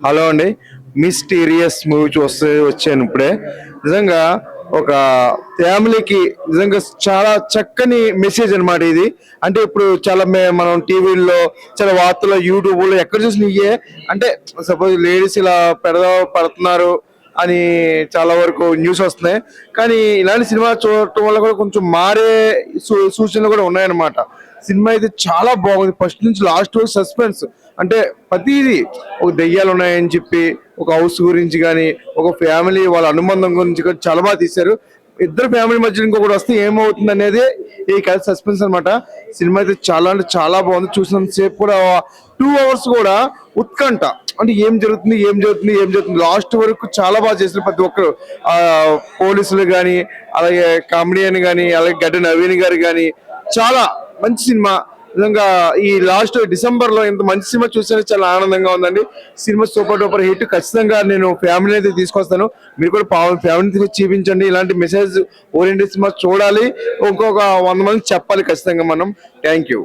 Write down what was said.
Hello అండి. Mysterious movie వచ్చాను ఇప్పుడే. నిజంగా ఒక ఫ్యామిలీకి నిజంగా చాలా చక్కని మెసేజ్ అన్నమాట ఇది. అంటే ఇప్పుడు చాలా మనం టీవీల్లో, చాలా వార్తల్లో, యూట్యూబ్లో ఎక్కడ చూసిన ఇయే. అంటే సపోజ్ లేడీస్ ఇలా పడుతున్నారు అని చాలా వరకు న్యూస్ వస్తున్నాయి. కానీ ఇలాంటి సినిమా చూడటం వల్ల కూడా కొంచెం మారే సూచనలు కూడా ఉన్నాయన్నమాట. సినిమా అయితే చాలా బాగుంది. ఫస్ట్ నుంచి లాస్ట్ వరకు సస్పెన్స్. అంటే ప్రతిదీ ఒక దెయ్యాలు ఉన్నాయని చెప్పి, ఒక హౌస్ గురించి కానీ, ఒక ఫ్యామిలీ వాళ్ళ అనుబంధం గురించి కానీ చాలా బాగా తీశారు. ఇద్దరు ఫ్యామిలీ మధ్య ఇంకొకటి వస్తే ఏమవుతుంది అనేది ఈ కథ సస్పెన్స్ అనమాట. సినిమా అయితే చాలా అంటే చాలా బాగుంది. చూసినంత సేపు కూడా 2 hours కూడా ఉత్కంఠ. అంటే ఏం జరుగుతుంది, ఏం జరుగుతుంది, ఏం జరుగుతుంది, లాస్ట్ వరకు చాలా బాగా చేశారు ప్రతి ఒక్కరు. ఆ పోలీసులు కానీ, అలాగే కామెడియన్ కానీ, అలాగే గడ్డ నవీన్ గారు కానీ, చాలా మంచి సినిమా. నిజంగా ఈ లాస్ట్ డిసెంబర్ లో ఇంత మంచి సినిమా చూస్తే చాలా ఆనందంగా ఉందండి. Cinema super duper hit. ఖచ్చితంగా నేను ఫ్యామిలీ అయితే తీసుకొస్తాను. మీరు కూడా ఫ్యామిలీ తీసుకొచ్చి చూపించండి. ఇలాంటి మెసేజ్ ఓరియంటెడ్ సినిమా చూడాలి. ఇంకొక 100 మంది చెప్పాలి ఖచ్చితంగా మనం. Thank you.